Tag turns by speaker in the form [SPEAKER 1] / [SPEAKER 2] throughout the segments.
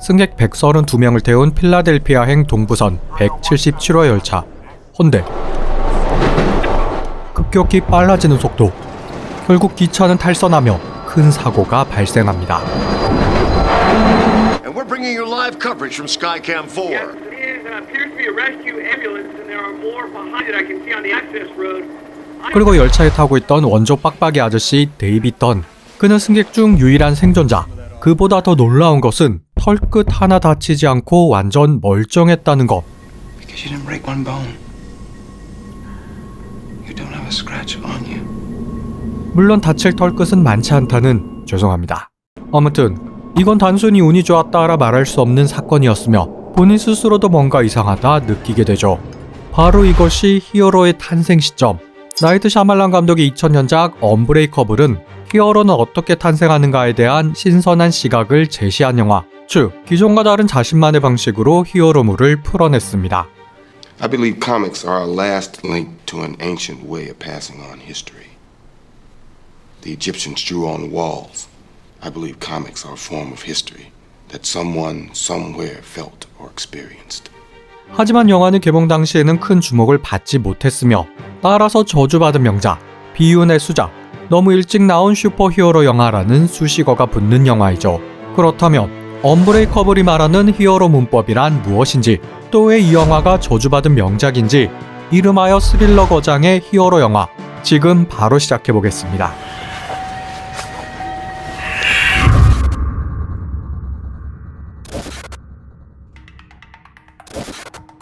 [SPEAKER 1] 승객 132명을 태운 필라델피아행 동부선 177호 열차. 헌데 급격히 빨라지는 속도. 결국 기차는 탈선하며 큰 사고가 발생합니다.
[SPEAKER 2] And we're bringing you live coverage from Skycam 4.
[SPEAKER 3] Yes, it appears to be a rescue ambulance, and there are more behind it. I can see on the access road.
[SPEAKER 1] 그리고 열차에 타고 있던 원조 빡빡이 아저씨 데이빗 던. 그는 승객 중 유일한 생존자. 그보다 더 놀라운 것은 털끝 하나 다치지 않고 완전 멀쩡했다는 것.
[SPEAKER 4] Because you didn't break one bone. You don't have a scratch on you.
[SPEAKER 1] 물론 다칠 털끝은 많지 않다는 죄송합니다. 아무튼 이건 단순히 운이 좋았다라 말할 수 없는 사건이었으며 본인 스스로도 뭔가 이상하다 느끼게 되죠. 바로 이것이 히어로의 탄생 시점. 나이트 샤말란 감독의 2000년작 언브레이커블은 히어로는 어떻게 탄생하는가에 대한 신선한 시각을 제시한 영화. 즉, 기존과 다른 자신만의 방식으로 히어로물을 풀어냈습니다.
[SPEAKER 5] I believe comics are our last link to an ancient way of passing on history. The Egyptians drew on walls. I believe comics are a form of history that someone, somewhere felt or experienced.
[SPEAKER 1] 하지만 영화는 개봉 당시에는 큰 주목을 받지 못했으며 따라서 저주받은 명작, 비운의 수작, 너무 일찍 나온 슈퍼히어로 영화라는 수식어가 붙는 영화이죠. 그렇다면 언브레이커블이 말하는 히어로 문법이란 무엇인지, 또 왜 이 영화가 저주받은 명작인지, 이름하여 스릴러 거장의 히어로 영화, 지금 바로 시작해보겠습니다.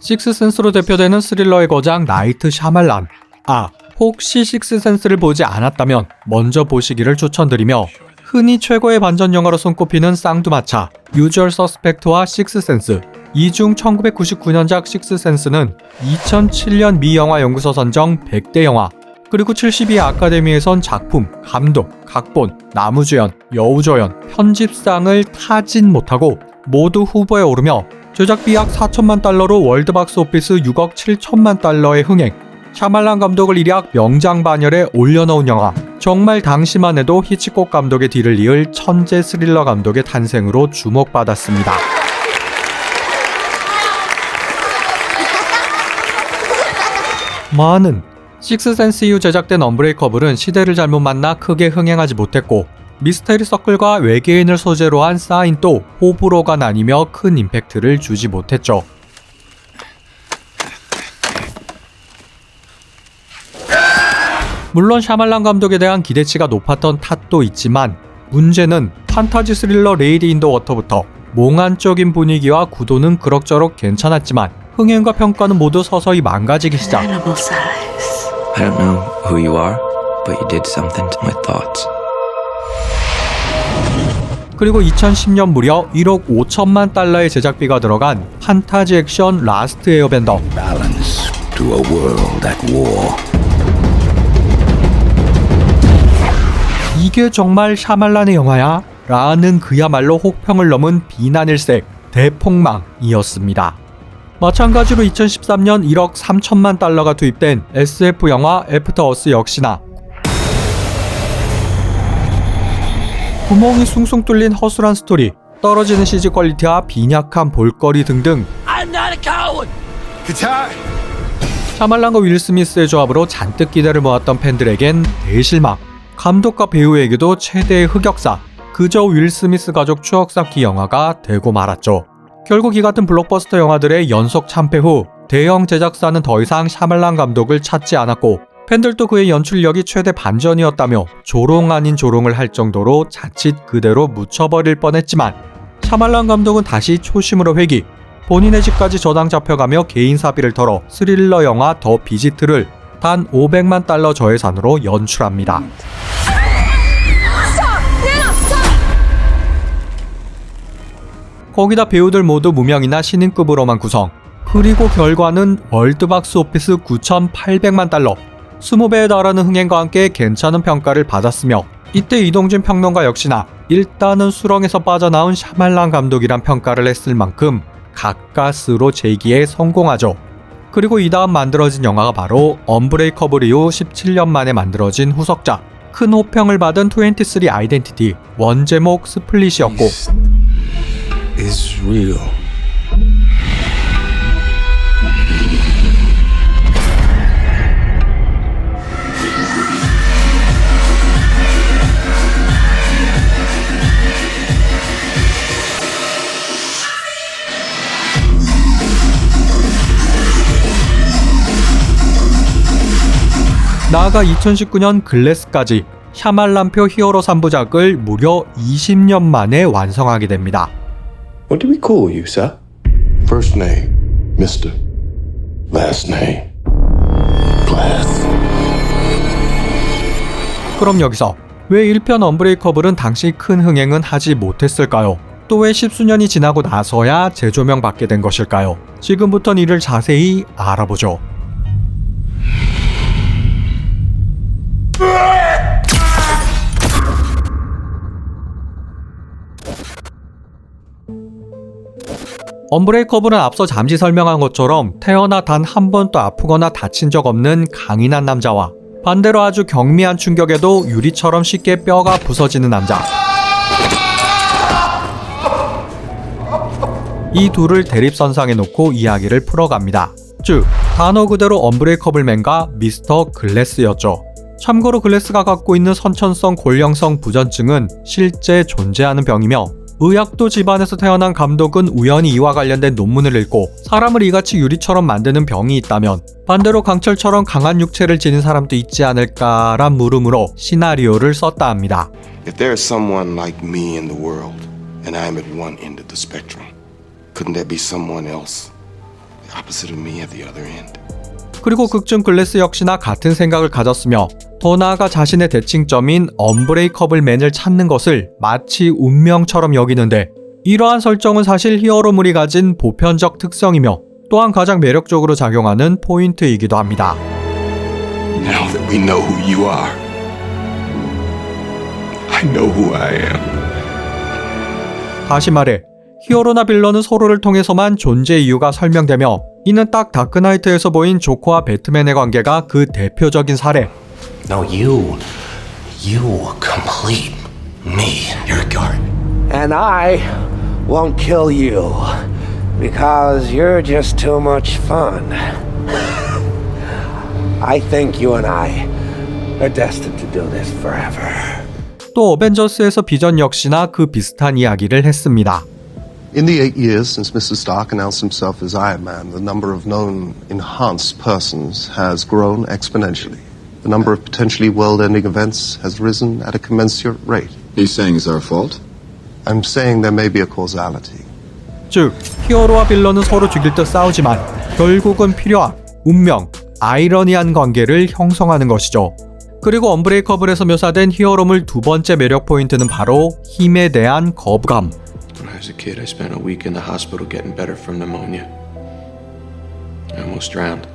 [SPEAKER 1] 식스센스로 대표되는 스릴러의 거장 나이트 샤말란. 혹시 식스센스를 보지 않았다면 먼저 보시기를 추천드리며, 흔히 최고의 반전 영화로 손꼽히는 쌍두마차, 유주얼 서스펙트와 식스센스, 이 중 1999년작 식스센스는 2007년 미 영화 연구소 선정 100대 영화, 그리고 72회 아카데미에선 작품, 감독, 각본, 남우주연, 여우조연, 편집상을 타진 못하고 모두 후보에 오르며 제작비 약 4천만 달러로 월드박스 오피스 6억 7천만 달러의 흥행, 샤말란 감독을 일약 명장 반열에 올려놓은 영화. 정말 당시만 해도 히치콕 감독의 뒤를 이을 천재 스릴러 감독의 탄생으로 주목받았습니다. 많은 식스센스 이후 제작된 언브레이커블은 시대를 잘못 만나 크게 흥행하지 못했고, 미스테리 서클과 외계인을 소재로 한 사인도 호불호가 나뉘며 큰 임팩트를 주지 못했죠. 물론 샤말란 감독에 대한 기대치가 높았던 탓도 있지만, 문제는 판타지 스릴러 레이디 인 더 워터부터 몽환적인 분위기와 구도는 그럭저럭 괜찮았지만 흥행과 평가는 모두 서서히 망가지기 시작.
[SPEAKER 4] I don't know who you are, but you did something to my thoughts.
[SPEAKER 1] 그리고 2010년 무려 1억 5천만 달러의 제작비가 들어간 판타지 액션 라스트 에어밴더.
[SPEAKER 6] Balance to a world at war.
[SPEAKER 1] 이게 정말 샤말란의 영화야? 라는 그야말로 혹평을 넘은 비난일색 대폭망이었습니다. 마찬가지로 2013년 1억 3천만 달러가 투입된 SF 영화 애프터 어스 역시나 구멍이 숭숭 뚫린 허술한 스토리, 떨어지는 CG 퀄리티와 빈약한 볼거리 등등 샤말란과 윌 스미스의 조합으로 잔뜩 기대를 모았던 팬들에겐 대실망, 감독과 배우에게도 최대의 흑역사, 그저 윌 스미스 가족 추억 쌓기 영화가 되고 말았죠. 결국 이 같은 블록버스터 영화들의 연속 참패 후 대형 제작사는 더 이상 샤말란 감독을 찾지 않았고, 팬들도 그의 연출력이 최대 반전이었다며 조롱 아닌 조롱을 할 정도로 자칫 그대로 묻혀버릴 뻔했지만, 샤말란 감독은 다시 초심으로 회귀, 본인의 집까지 저당 잡혀가며 개인 사비를 털어 스릴러 영화 더 비지트를 단 500만 달러 저예산으로 연출합니다. 거기다 배우들 모두 무명이나 신인급으로만 구성. 그리고 결과는 월드박스 오피스 9,800만 달러, 20배에 달하는 흥행과 함께 괜찮은 평가를 받았으며, 이때 이동진 평론가 역시나 일단은 수렁에서 빠져나온 샤말란 감독이란 평가를 했을 만큼 가까스로 재기에 성공하죠. 그리고 이 다음 만들어진 영화가 바로 언브레이커블 이후 17년 만에 만들어진 후속작, 큰 호평을 받은 23 아이덴티티, 원제목 스플릿이었고,
[SPEAKER 6] is real.
[SPEAKER 1] 나아가 2019년 글래스까지 샤말란표 히어로 3부작을 무려 20년 만에 완성하게 됩니다.
[SPEAKER 6] What do we call you, sir?
[SPEAKER 5] First name, Mr. Last name, Glass.
[SPEAKER 1] 그럼 여기서 왜 1편 언브레이커블은 당시 큰 흥행은 하지 못했을까요? 또 왜 10수년이 지나고 나서야 재조명 받게 된 것일까요? 지금부터는 이를 자세히 알아보죠. 언브레이커블은 앞서 잠시 설명한 것처럼 태어나 단 한 번도 아프거나 다친 적 없는 강인한 남자와 반대로 아주 경미한 충격에도 유리처럼 쉽게 뼈가 부서지는 남자. 이 둘을 대립선상에 놓고 이야기를 풀어갑니다. 즉, 단어 그대로 언브레이커블맨과 미스터 글래스였죠. 참고로 글래스가 갖고 있는 선천성 골령성 부전증은 실제 존재하는 병이며 의학도 집안에서 태어난 감독은 우연히 이와 관련된 논문을 읽고 사람을 이같이 유리처럼 만드는 병이 있다면 반대로 강철처럼 강한 육체를 지닌 사람도 있지 않을까란 물음으로 시나리오를 썼다 합니다.
[SPEAKER 5] If there is someone like me in the world, and I am at one end of the spectrum, couldn't there be someone else, the opposite of me at the other end?
[SPEAKER 1] 그리고 극중 글래스 역시나 같은 생각을 가졌으며 더 나아가 자신의 대칭점인 언브레이커블맨을 찾는 것을 마치 운명처럼 여기는데 이러한 설정은 사실 히어로물이 가진 보편적 특성이며 또한 가장 매력적으로 작용하는 포인트이기도 합니다.
[SPEAKER 5] Now that we know who you are, I know who I am.
[SPEAKER 1] 다시 말해 히어로나 빌런은 서로를 통해서만 존재 이유가 설명되며 이는 딱 다크나이트에서 보인 조커와 배트맨의 관계가 그 대표적인 사례.
[SPEAKER 7] No, you complete me. You're guard.
[SPEAKER 8] And I won't kill you because you're just too much fun. I think you and I are destined to do this forever.
[SPEAKER 1] 또 어벤져스에서 비전 역시나 그 비슷한 이야기를 했습니다.
[SPEAKER 9] In the 8 years since Mr. Stark announced himself as Iron Man, the number of known enhanced persons has grown exponentially. The number of potentially world-ending events has risen at a commensurate rate.
[SPEAKER 10] He's saying it's our fault?
[SPEAKER 9] I'm saying there may be a causality.
[SPEAKER 1] 즉, 히어로와 빌런은 서로 죽일 듯 싸우지만 결국은 필요한 운명, 아이러니한 관계를 형성하는 것이죠. 그리고 언브레이커블에서 묘사된 히어로물 두 번째 매력 포인트는 바로 힘에 대한 거부감.
[SPEAKER 4] When I was a kid, I spent a week in the hospital getting better from pneumonia. I almost drowned.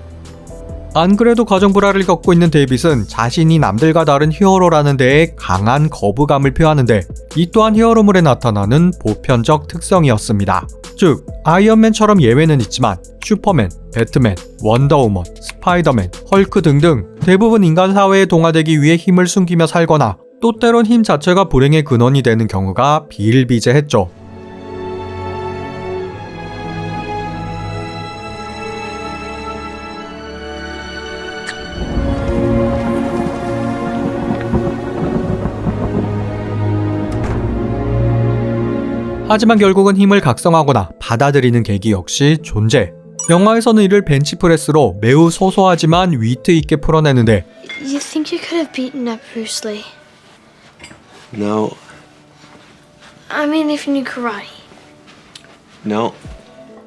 [SPEAKER 1] 안 그래도 가정불화를 겪고 있는 데이빗은 자신이 남들과 다른 히어로라는 데에 강한 거부감을 표하는데 이 또한 히어로물에 나타나는 보편적 특성이었습니다. 즉, 아이언맨처럼 예외는 있지만 슈퍼맨, 배트맨, 원더우먼, 스파이더맨, 헐크 등등 대부분 인간 사회에 동화되기 위해 힘을 숨기며 살거나 또 때론 힘 자체가 불행의 근원이 되는 경우가 비일비재했죠. 하지만 결국은 힘을 각성하거나 받아들이는 계기 역시 존재. 영화에서는 이를 벤치프레스로 매우 소소하지만 위트 있게 풀어내는데
[SPEAKER 11] You think you could have beaten up Bruce Lee?
[SPEAKER 4] No.
[SPEAKER 11] I mean, if you knew karate.
[SPEAKER 4] No.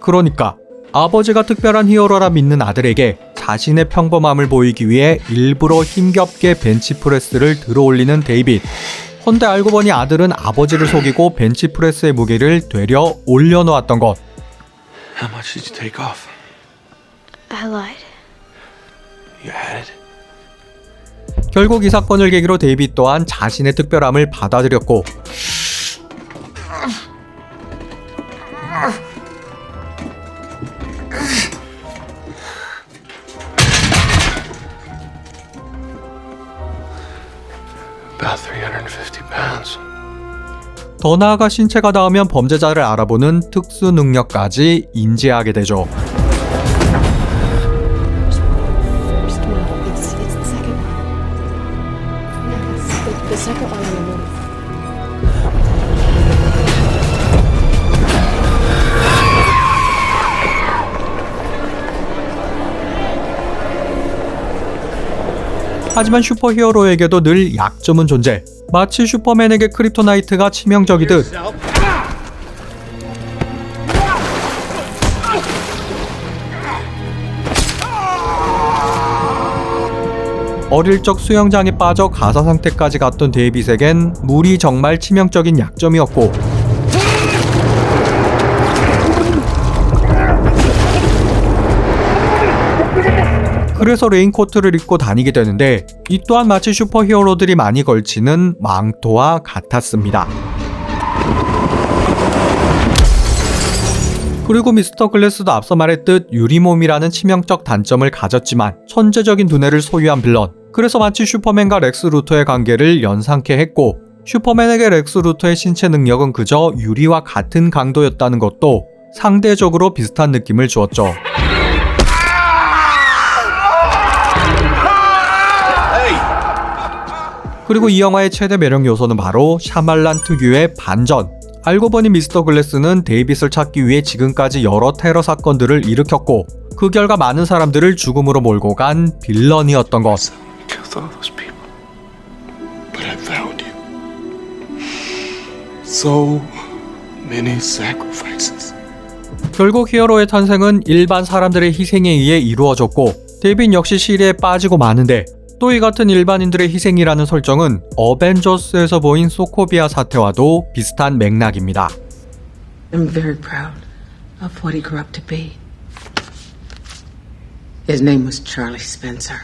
[SPEAKER 1] 그러니까 아버지가 특별한 히어로라 믿는 아들에게 자신의 평범함을 보이기 위해 일부러 힘겹게 벤치프레스를 들어올리는 데이빗. 헌데 알고 보니 아들은 아버지를 속이고 벤치프레스의 무게를 되려 올려놓았던 것.
[SPEAKER 4] How much did you take off?
[SPEAKER 11] I lied.
[SPEAKER 4] You had it?
[SPEAKER 1] 결국 이 사건을 계기로 데이빗 또한 자신의 특별함을 받아들였고
[SPEAKER 4] About 350 pounds.
[SPEAKER 1] 더 나아가 신체가 닿으면 범죄자를 알아보는 특수 능력까지 인지하게 되죠. 하지만 슈퍼히어로에게도 늘 약점은 존재. 마치 슈퍼맨에게 크립토나이트가 치명적이듯 어릴 적 수영장에 빠져 가사 상태까지 갔던 데이빗에겐 물이 정말 치명적인 약점이었고, 그래서 레인코트를 입고 다니게 되는데, 이 또한 마치 슈퍼히어로들이 많이 걸치는 망토와 같았습니다. 그리고 미스터 글래스도 앞서 말했듯 유리몸이라는 치명적 단점을 가졌지만 천재적인 두뇌를 소유한 빌런, 그래서 마치 슈퍼맨과 렉스 루터의 관계를 연상케 했고, 슈퍼맨에게 렉스 루터의 신체 능력은 그저 유리와 같은 강도였다는 것도 상대적으로 비슷한 느낌을 주었죠. 그리고 이 영화의 최대 매력 요소는 바로 샤말란 특유의 반전. 알고 보니 미스터 글래스는 데이빗을 찾기 위해 지금까지 여러 테러 사건들을 일으켰고, 그 결과 많은 사람들을 죽음으로 몰고 간 빌런이었던 것.
[SPEAKER 5] Killed all those people. But I found you. So many sacrifices.
[SPEAKER 1] 결국 히어로의 탄생은 일반 사람들의 희생에 의해 이루어졌고, 데이빗 역시 시리에 빠지고 마는데, 또 이 같은 일반인들의 희생이라는 설정은 어벤져스에서 보인 소코비아 사태와도 비슷한 맥락입니다.
[SPEAKER 10] I'm very proud of what he grew up to be. His name was Charlie Spencer.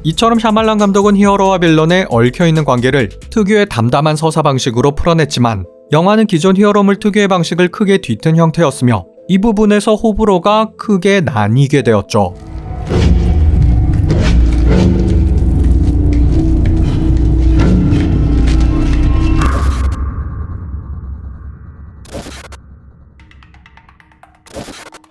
[SPEAKER 1] 이처럼 샤말란 감독은 히어로와 빌런의 얽혀있는 관계를 특유의 담담한 서사 방식으로 풀어냈지만, 영화는 기존 히어로물 특유의 방식을 크게 뒤튼 형태였으며, 이 부분에서 호불호가 크게 나뉘게 되었죠.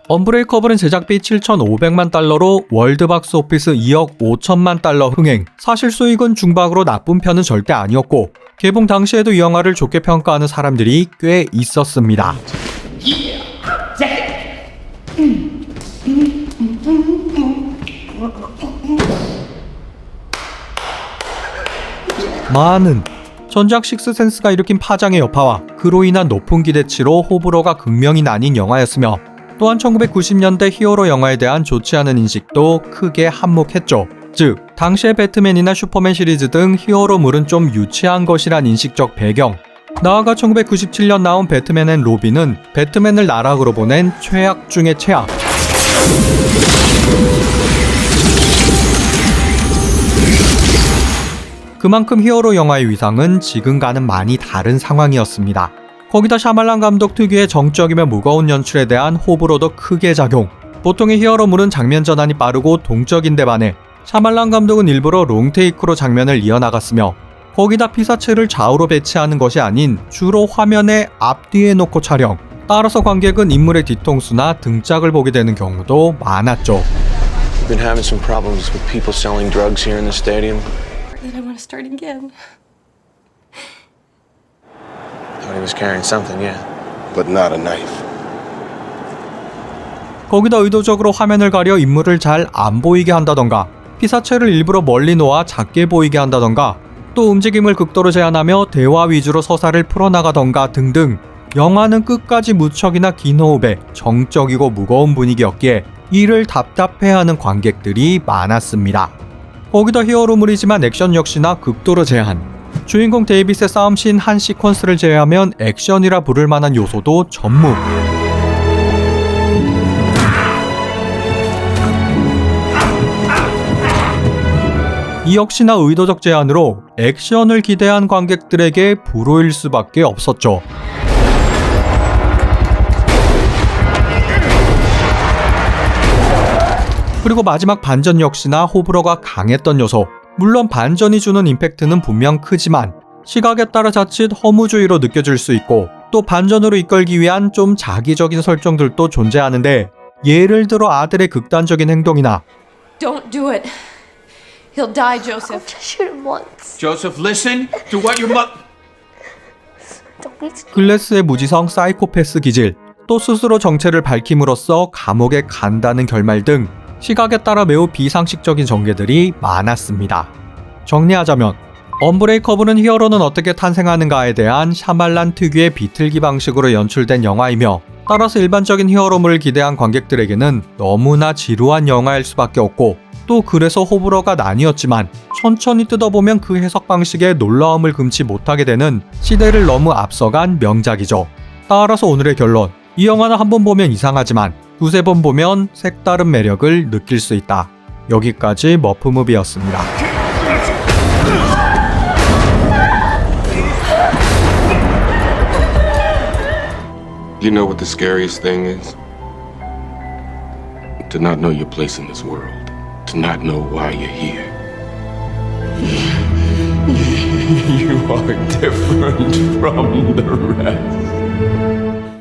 [SPEAKER 1] 언브레이커블은 제작비 7,500만 달러로 월드박스 오피스 2억 5천만 달러 흥행, 사실 수익은 중박으로 나쁜 편은 절대 아니었고, 개봉 당시에도 이 영화를 좋게 평가하는 사람들이 꽤 있었습니다. 많은 전작 식스센스가 일으킨 파장의 여파와 그로 인한 높은 기대치로 호불호가 극명히 나뉜 영화였으며, 또한 1990년대 히어로 영화에 대한 좋지 않은 인식도 크게 한몫했죠. 즉, 당시의 배트맨이나 슈퍼맨 시리즈 등 히어로물은 좀 유치한 것이란 인식적 배경, 나아가 1997년 나온 배트맨 앤 로빈은 배트맨을 나락으로 보낸 최악 중의 최악. 그만큼 히어로 영화의 위상은 지금과는 많이 다른 상황이었습니다. 거기다 샤말란 감독 특유의 정적이며 무거운 연출에 대한 호불호도 크게 작용. 보통의 히어로물은 장면 전환이 빠르고 동적인데 반해 샤말란 감독은 일부러 롱테이크로 장면을 이어나갔으며, 거기다 피사체를 좌우로 배치하는 것이 아닌 주로 화면의 앞뒤에 놓고 촬영. 따라서 관객은 인물의 뒤통수나 등짝을 보게 되는 경우도 많았죠.
[SPEAKER 4] You've been having some problems with people selling drugs here in the stadium.
[SPEAKER 10] I want to start again.
[SPEAKER 4] Thought he was carrying something, yeah.
[SPEAKER 5] But not a knife.
[SPEAKER 1] 거기다 의도적으로 화면을 가려 인물을 잘 안 보이게 한다던가, 피사체를 일부러 멀리 놓아 작게 보이게 한다던가, 또 움직임을 극도로 제한하며 대화 위주로 서사를 풀어나가던가 등등, 영화는 끝까지 무척이나 긴 호흡에 정적이고 무거운 분위기였기에 이를 답답해하는 관객들이 많았습니다. 거기다 히어로물이지만 액션 역시나 극도로 제한. 주인공 데이빗의 싸움씬 한 시퀀스를 제외하면 액션이라 부를 만한 요소도 전무. 이 역시나 의도적 제한으로 액션을 기대한 관객들에게 불호일 수밖에 없었죠. 그리고 마지막 반전 역시나 호불호가 강했던 요소. 물론 반전이 주는 임팩트는 분명 크지만 시각에 따라 자칫 허무주의로 느껴질 수 있고 또 반전으로 이끌기 위한 좀 자기적인 설정들도 존재하는데 예를 들어 아들의 극단적인 행동이나
[SPEAKER 10] Don't do it. He'll die, Joseph.
[SPEAKER 11] Shoot him once.
[SPEAKER 7] Joseph, listen to what your mother.
[SPEAKER 11] Don't need to.
[SPEAKER 1] 글래스의 무지성 사이코패스 기질, 또 스스로 정체를 밝힘으로써 감옥에 간다는 결말 등 시각에 따라 매우 비상식적인 전개들이 많았습니다. 정리하자면 언브레이커블은 히어로는 어떻게 탄생하는가에 대한 샤말란 특유의 비틀기 방식으로 연출된 영화이며 따라서 일반적인 히어로물을 기대한 관객들에게는 너무나 지루한 영화일 수밖에 없고 또 그래서 호불호가 나뉘었지만 천천히 뜯어보면 그 해석 방식에 놀라움을 금치 못하게 되는 시대를 너무 앞서간 명작이죠. 따라서 오늘의 결론, 이 영화는 한 번 보면 이상하지만 두세 번 보면 색다른 매력을 느낄 수 있다. 여기까지 머프무비였습니다.
[SPEAKER 5] You know what the scariest thing is? To not know your place in this world. To not know why you're here.
[SPEAKER 6] You are different from the rest.